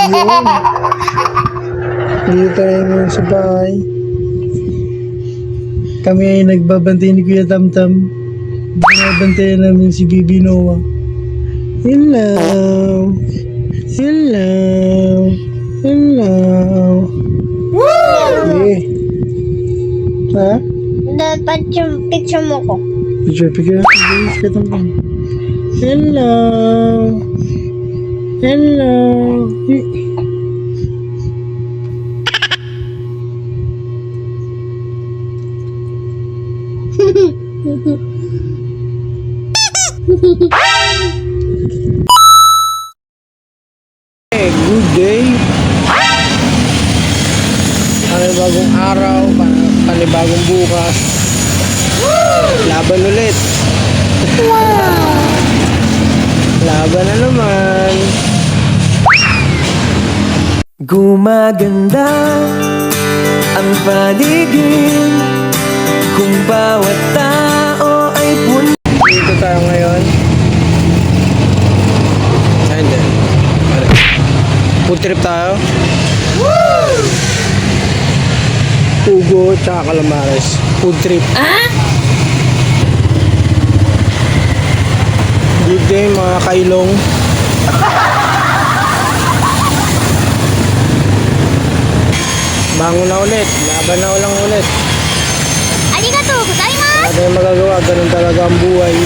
Yun. Dito tayo ngayon sa bahay. Kami ay nagbabantay ni Kuya Tamtam. Binabantayan namin si Bibi Noah. Hello. Hello. Hello. Woo! Eh. Ha? Dapat yung picture mo ko. Picture. Kuya Tamtam. Hello. Hello. Good day. Panibagong araw, panibagong bukas. Laban ulit. Laban na naman. Gumaganda ang paligid kung bawat tao ay Dito tayo ngayon. Hindi. Food trip tayo. Ugo tsaka calamares. Food trip. Good day mga kailong. Bangon na ulit. Laban na ulang ulit. Arigatou gozaimasu! Wala tayong magagawa. Ganun talaga ang buhay.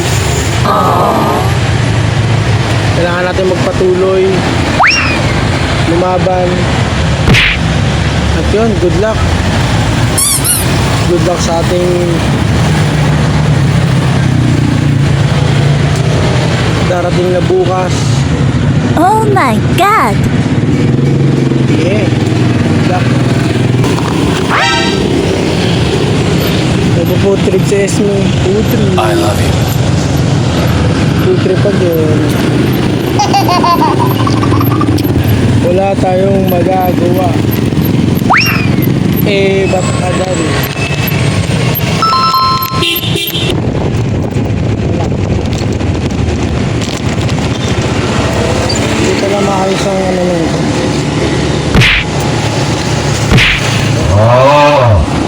Kailangan natin magpatuloy. Lumaban. At yun, good luck. Good luck sa ating darating na bukas. Oh my God! Yeah. Good luck. Nagpo-food trip si Esme. Food trip. I love you. Food trip again. Wala tayong magagawa. Ba't ka dali? Dito na maayos ang ano nung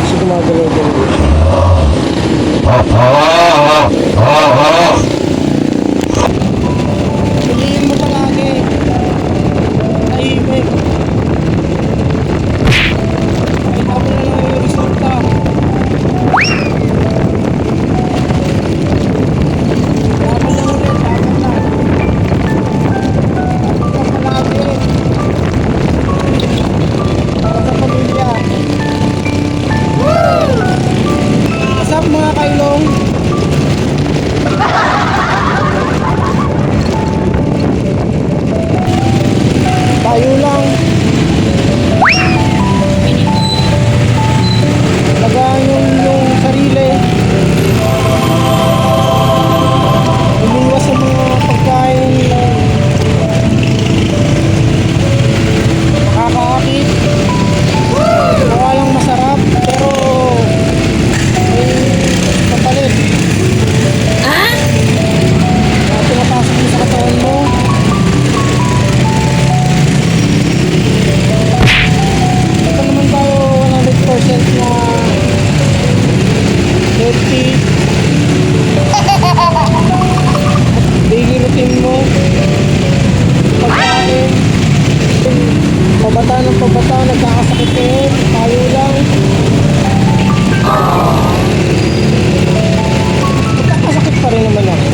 kasi gumagalaw-galaw siya. Piliin mo palagi. Tahimik. Kahit ako na lang yung resulta. Laban lang ulit, laban lang. Laban ka palagi. Para sa pamilya. What's up mga kailong? Tayo lang. Lagaan yung sarili. Umiwas sa mga pagkain nakakaakit. Baka lang masarap pero may kapalit. Na pinapasok mo sa katawan mo. Ito naman tayo 100% na healthy. Daily routine mo. Pagkain. Pabata ng pabata, nagkakasakit kayo. Tayo lang. Nagkakasakit pa rin naman ako.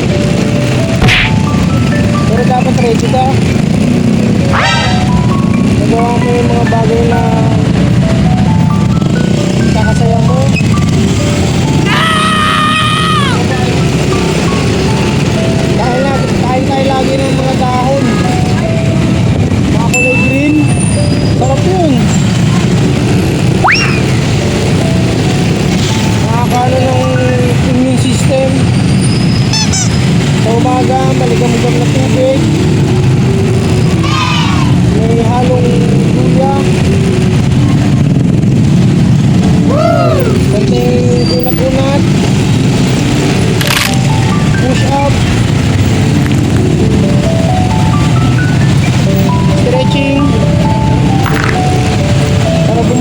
Pero dapat ready ka. Nagawa mo yung mga bagay na kakasaya mo. Kain tayo lagi ng mga dahon. Mga kulay green. Sarap yun. Nakakano ng immune system. Sa umaga, maligam-gam na tubig.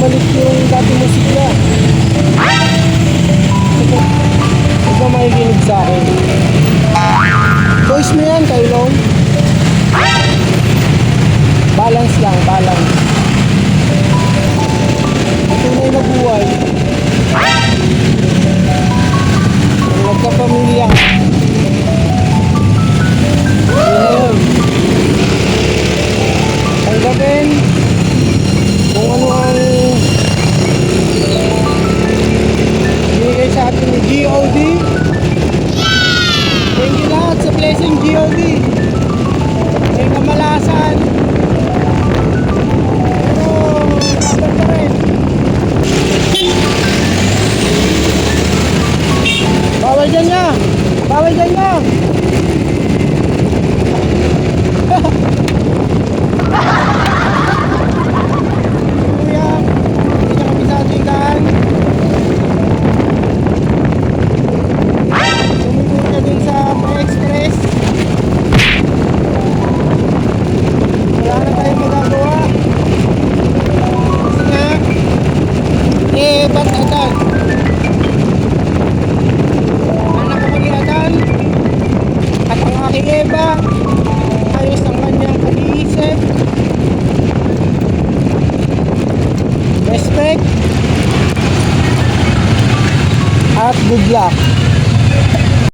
bumalik yung dati mo sigla. Huwag ka makikinig sa akin. Choice mo yan, Kailong. Balance lang, balance. Ang tunay na buhay. Kung nagkapamilya ka, yun. Tanggapin kung ano ang binigay sa atin ni G.O.D. Thank you lahat sa blessing G.O.D. May kamalasan. Pero laban pa rin. Bawal dyan nga. Bawal dyan nga. Kuya, hindi na kami sa ating daan. Sumigod ka dun sa express. Wala na tayong magagawa. Kasi nga, ba't agad? Anak ko mag-iadan. At ang aking Eva, ayos ang kanyang pag-iisip. Respect. At good luck.